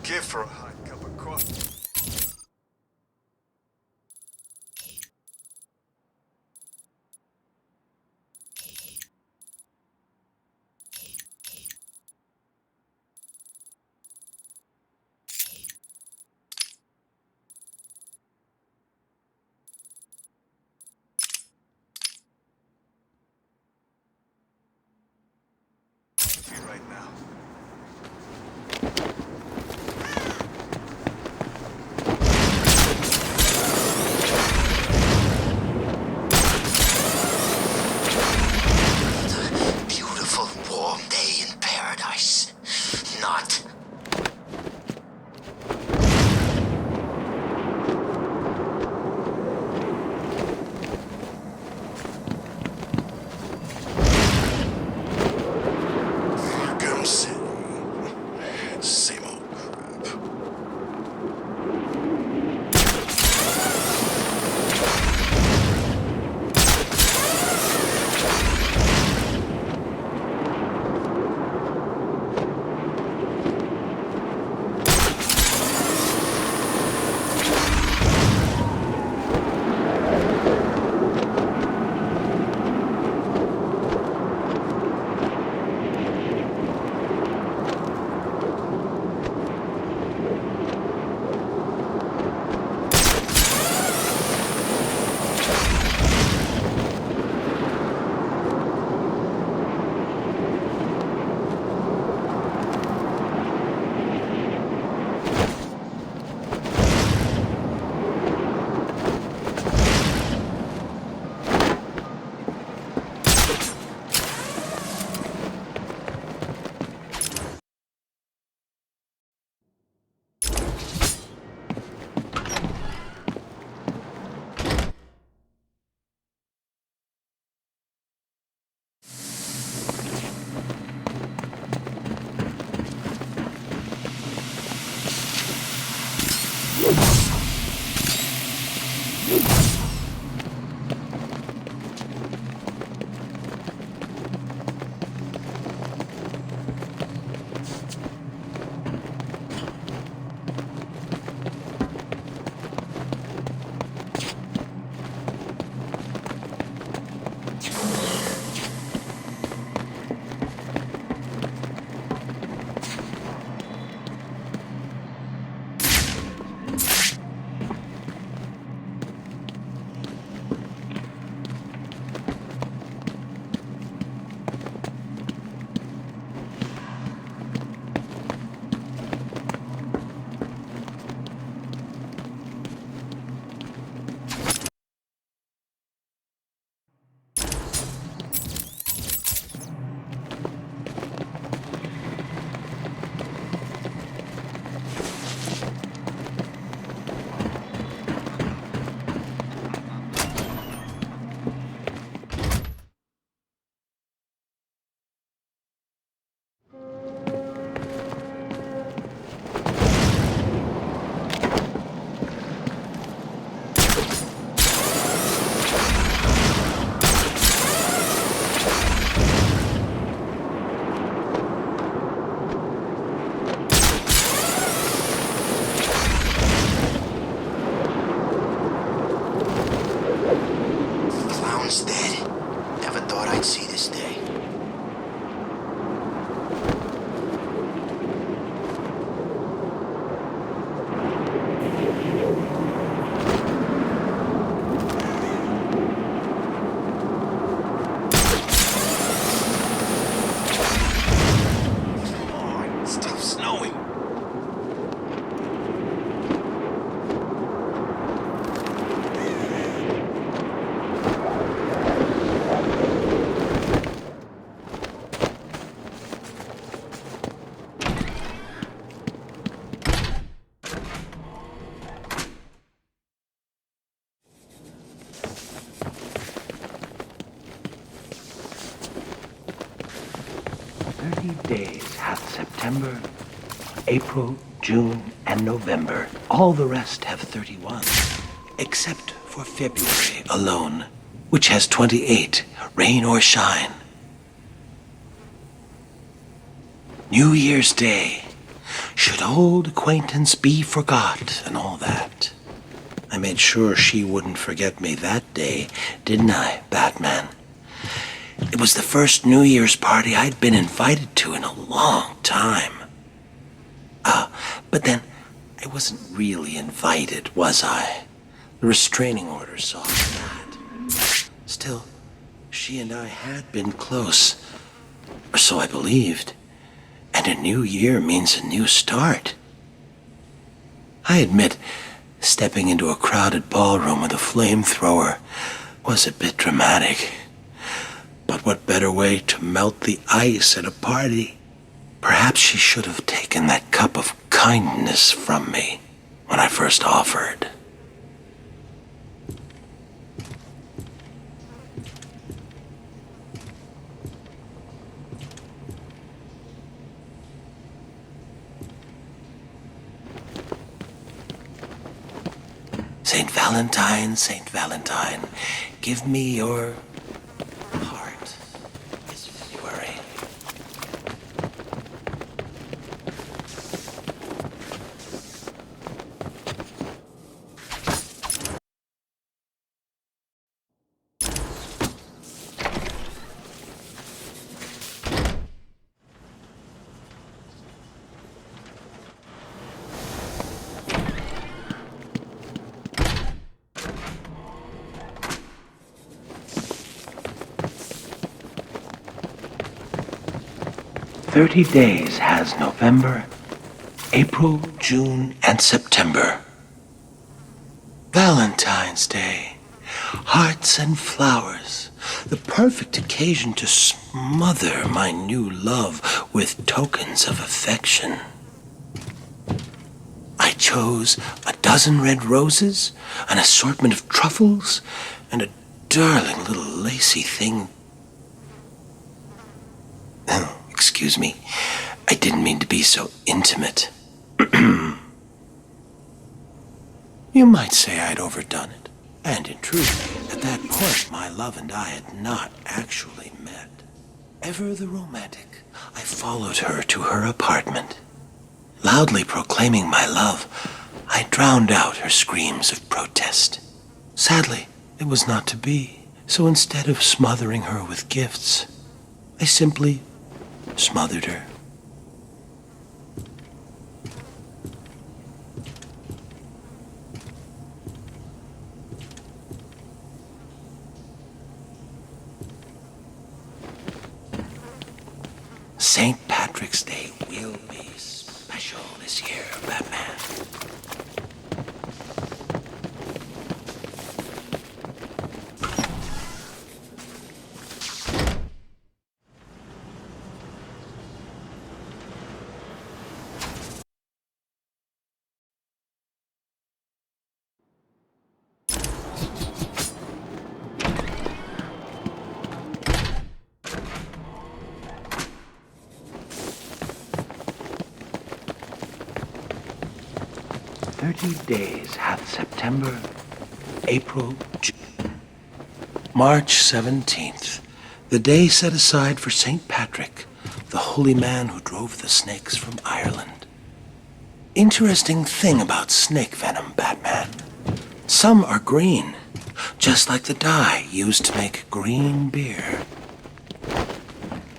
give for a hot cup of coffee. Right now. Beautiful warm day in paradise. Not. Arkham City. Same old crap. Days hath September, April, June, and November. All the rest have 31, except for February alone, which has 28, rain or shine. New Year's Day. Should old acquaintance be forgot and all that? I made sure she wouldn't forget me that day, didn't I, Batman? It was the first New Year's party I'd been invited to in a long time. But then I wasn't really invited, was I? The restraining order saw that. Still, she and I had been close, or so I believed. And a new year means a new start. I admit, stepping into a crowded ballroom with a flamethrower was a bit dramatic. But what better way to melt the ice at a party? Perhaps she should have taken that cup of kindness from me when I first offered. Saint Valentine, give me your heart this February. "30 days has November, April, June, and September. Valentine's Day, hearts and flowers, the perfect occasion to smother my new love with tokens of affection. I chose a dozen red roses, an assortment of truffles, and a darling little lacy thing. Oh, excuse me, I didn't mean to be so intimate. You might say I'd overdone it. And in truth, at that point, my love and I had not actually met. Ever the romantic, I followed her to her apartment. Loudly proclaiming my love, I drowned out her screams of protest. Sadly, it was not to be, so instead of smothering her with gifts, I simply smothered her. St. Patrick's Day will be special this year, Batman. "30 days hath September, April, June. March 17th, the day set aside for St. Patrick, the holy man who drove the snakes from Ireland. Interesting thing about snake venom, Batman. Some are green, just like the dye used to make green beer.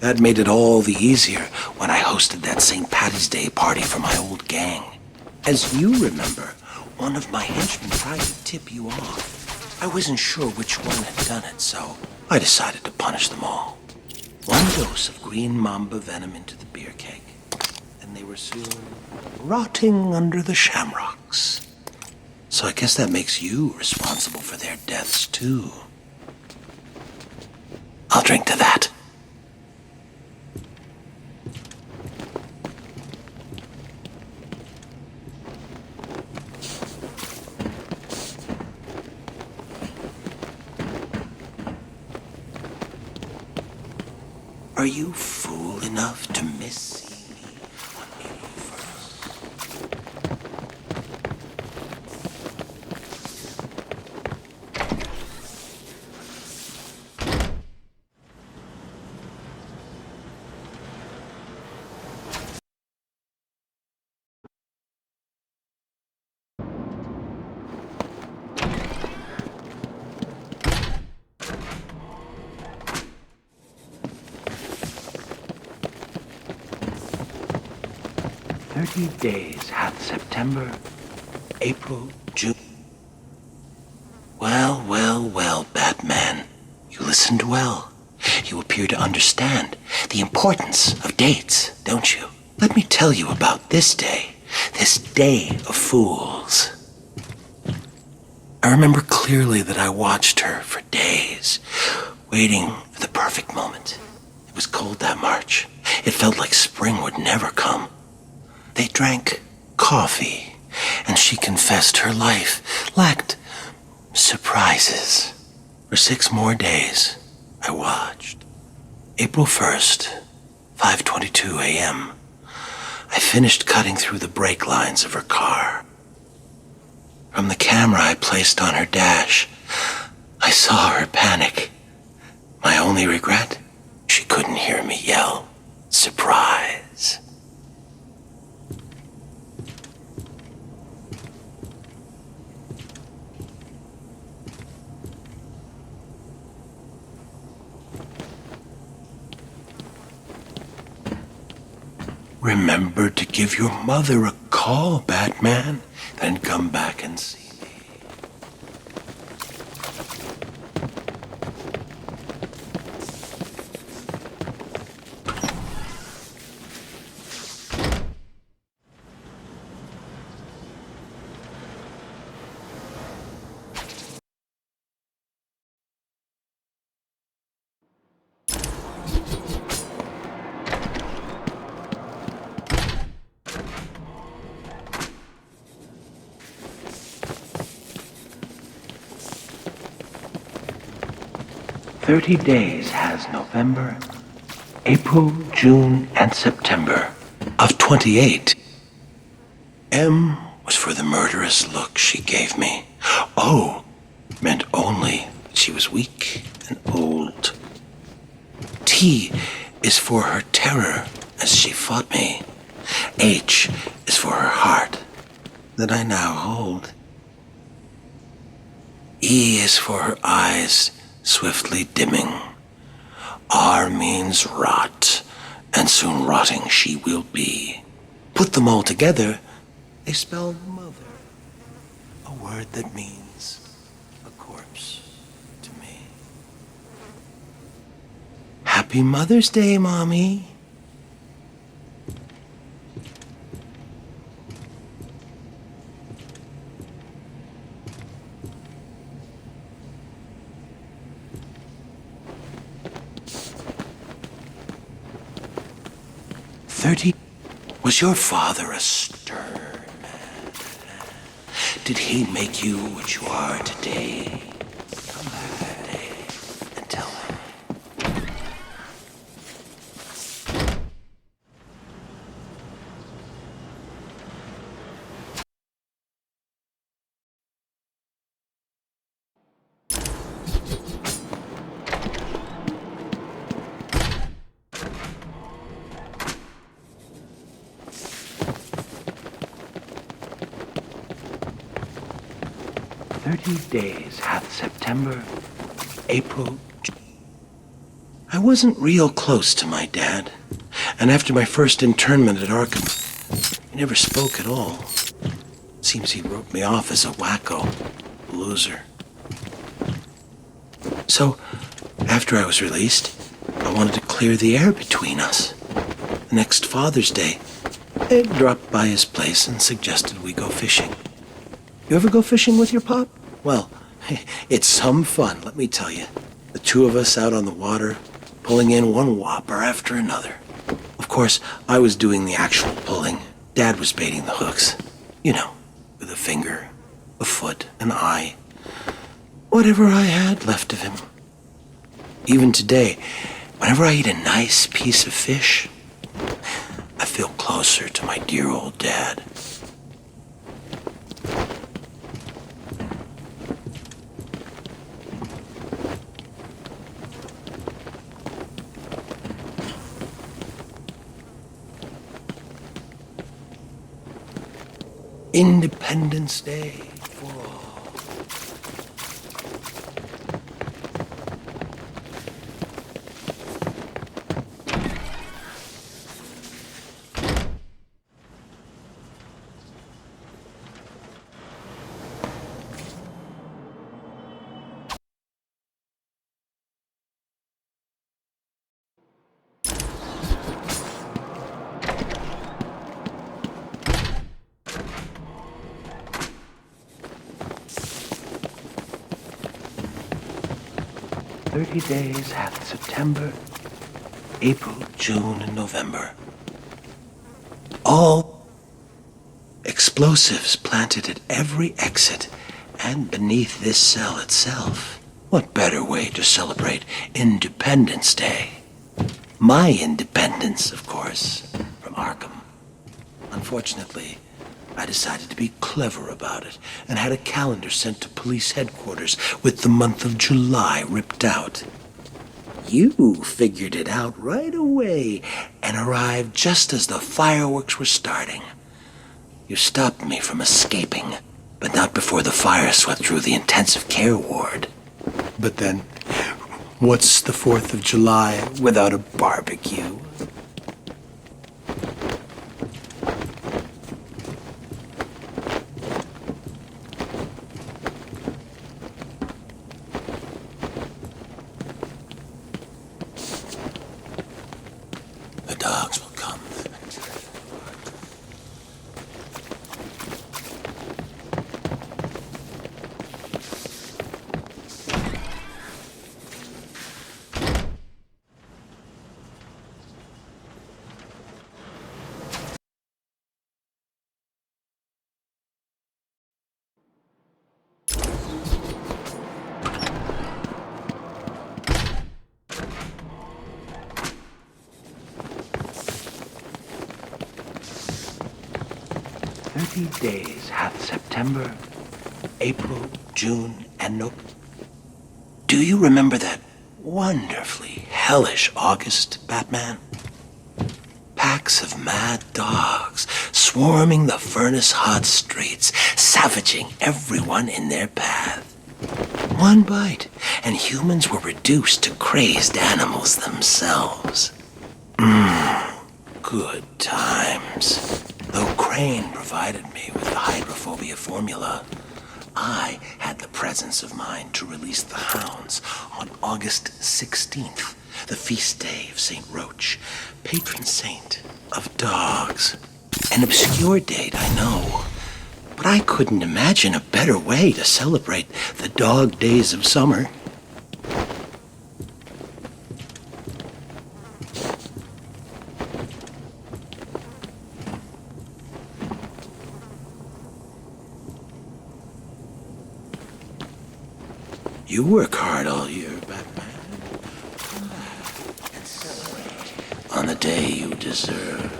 That made it all the easier when I hosted that St. Patty's Day party for my old gang. As you remember, one of my henchmen tried to tip you off. I wasn't sure which one had done it, so I decided to punish them all. One dose of green mamba venom into the beer keg, and they were soon rotting under the shamrocks. So I guess that makes you responsible for their deaths, too. I'll drink to that. Are you fool enough to miss 30 days hath September, April, June. Well, well, well, Batman. You listened well. You appear to understand the importance of dates, don't you? Let me tell you about this day of fools. I remember clearly that I watched her for days, waiting for the perfect moment. It was cold that March. It felt like spring would never come. They drank coffee, and she confessed her life lacked surprises. For 6 more days, I watched. April 1st, 5:22 a.m. I finished cutting through the brake lines of her car. From the camera I placed on her dash, I saw her panic. My only regret? She couldn't hear me yell, "Surprise!" Remember to give your mother a call, Batman, then come back and see me. "30 days has November, April, June, and September of 28. M was for the murderous look she gave me. O meant only that she was weak and old. T is for her terror as she fought me. H is for her heart that I now hold. E is for her eyes swiftly dimming. R means rot, and soon rotting she will be. Put them all together, they spell mother, a word that means a corpse to me. Happy Mother's Day, Mommy. Was your father a stern man? Did he make you what you are today? Come back that day and tell him. Days hath September, April, June. I wasn't real close to my dad, and after my first internment at Arkham, he never spoke at all. Seems he wrote me off as a wacko, loser. So, after I was released, I wanted to clear the air between us. The next Father's Day, I dropped by his place and suggested we go fishing. You ever go fishing with your pop? Well, it's some fun, let me tell you. The two of us out on the water, pulling in one whopper after another. Of course, I was doing the actual pulling. Dad was baiting the hooks. You know, with a finger, a foot, an eye. Whatever I had left of him. Even today, whenever I eat a nice piece of fish, I feel closer to my dear old dad. Independence Day for all. 30 days hath September, April, June, and November. All explosives planted at every exit and beneath this cell itself. What better way to celebrate Independence Day? My independence, of course, from Arkham. Unfortunately, I decided to be clever about it and had a calendar sent to police headquarters with the month of July ripped out. You figured it out right away and arrived just as the fireworks were starting. You stopped me from escaping, but not before the fire swept through the intensive care ward. But then, what's the 4th of July without a barbecue? The dogs will come. 30 days hath September, April, June, and November. Do you remember that wonderfully hellish August, Batman? Packs of mad dogs swarming the furnace-hot streets, savaging everyone in their path. One bite, and humans were reduced to crazed animals themselves. Good times. Though Crane provided me with the hydrophobia formula, I had the presence of mind to release the hounds on August 16th, the feast day of St. Roach, patron saint of dogs. An obscure date, I know, but I couldn't imagine a better way to celebrate the dog days of summer. You work hard all year, Batman. And celebrate on the day you deserve.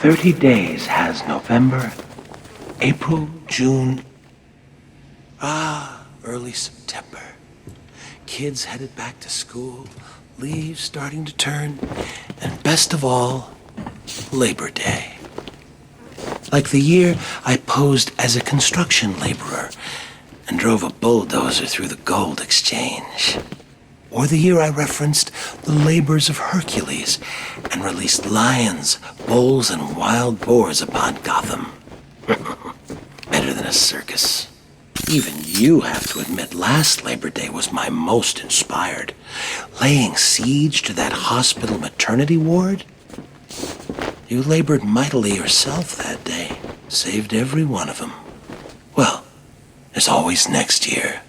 "30 days has November, April, June, early September. Kids headed back to school, leaves starting to turn, and best of all, Labor Day. Like the year I posed as a construction laborer and drove a bulldozer through the gold exchange. Or the year I referenced the labors of Hercules and released lions, bulls, and wild boars upon Gotham. Better than a circus. Even you have to admit last Labor Day was my most inspired. Laying siege to that hospital maternity ward? You labored mightily yourself that day. Saved every one of them. Well, there's always next year.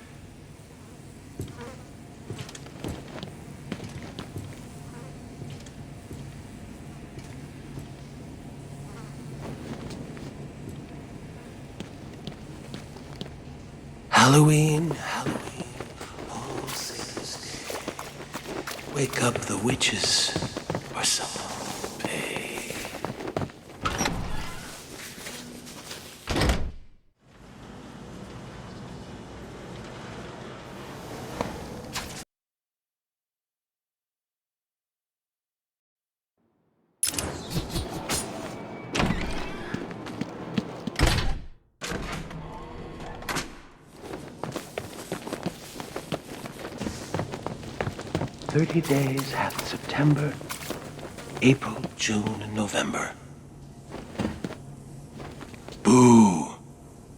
Halloween, Halloween, All Saints' Day. Wake up the witches, or someone will pay. "30 days hath September, April, June, and November. Boo!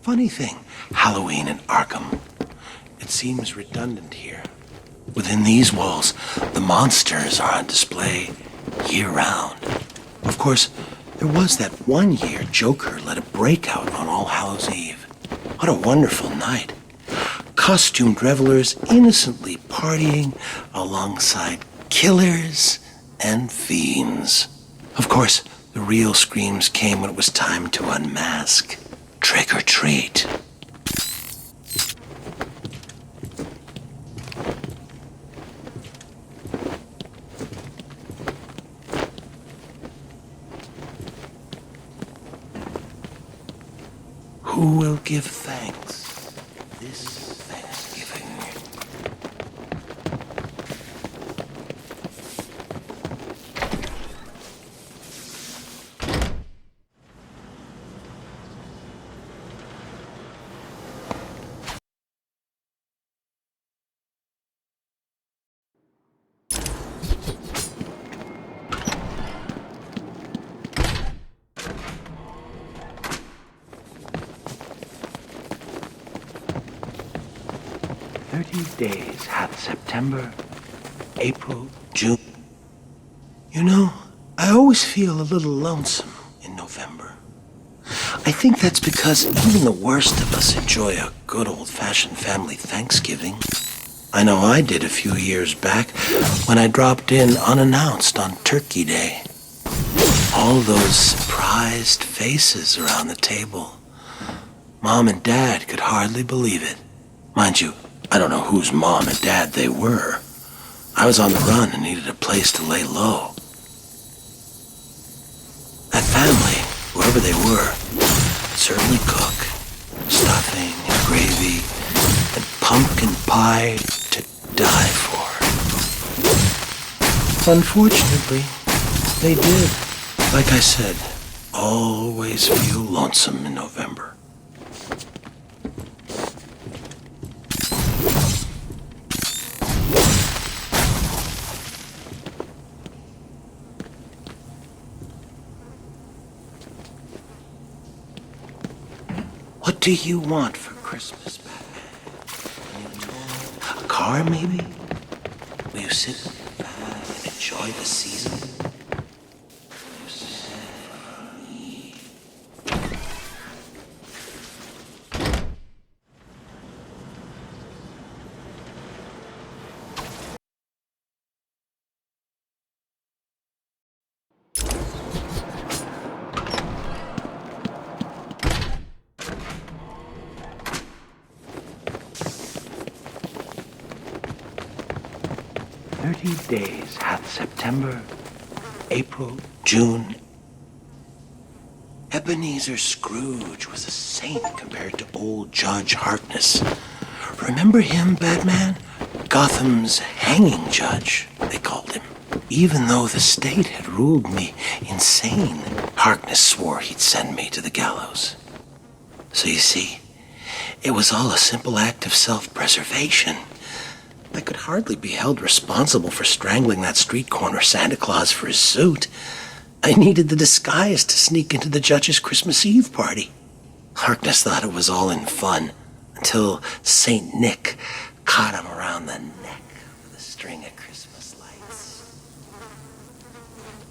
Funny thing, Halloween in Arkham. It seems redundant here. Within these walls, the monsters are on display year-round. Of course, there was that one year Joker led a breakout on All Hallows Eve. What a wonderful night. Costumed revelers innocently partying alongside killers and fiends. Of course, the real screams came when it was time to unmask. Trick or treat. Who will give thanks this Thanksgiving? Days hath September, April, June. You know, I always feel a little lonesome in November. I think that's because even the worst of us enjoy a good old-fashioned family Thanksgiving. I know I did a few years back when I dropped in unannounced on Turkey Day. All those surprised faces around the table. Mom and Dad could hardly believe it. Mind you, I don't know whose mom and dad they were. I was on the run and needed a place to lay low. That family, whoever they were, certainly cook. Stuffing and gravy and pumpkin pie to die for. Unfortunately, they did. Like I said, always feel lonesome in November. What do you want for Christmas, Batman? A new toy? A car, maybe? Will you sit back and enjoy the season? Will you sit for me? Days hath September, April, June. Ebenezer Scrooge was a saint compared to old Judge Harkness. Remember him, Batman? Gotham's hanging judge, they called him. Even though the state had ruled me insane, Harkness swore he'd send me to the gallows. So you see, it was all a simple act of self-preservation. I could hardly be held responsible for strangling that street corner Santa Claus for his suit. I needed the disguise to sneak into the judge's Christmas Eve party. Harkness thought it was all in fun, until Saint Nick caught him around the neck with a string of Christmas lights.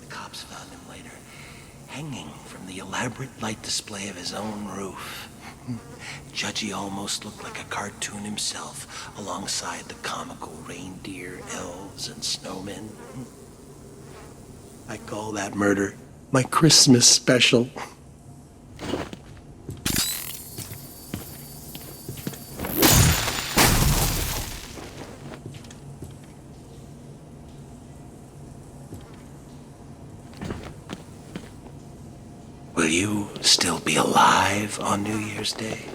The cops found him later, hanging from the elaborate light display of his own roof. Judgy almost looked like a cartoon himself, alongside the comical reindeer, elves, and snowmen. I call that murder my Christmas special. Will you still be alive on New Year's Day?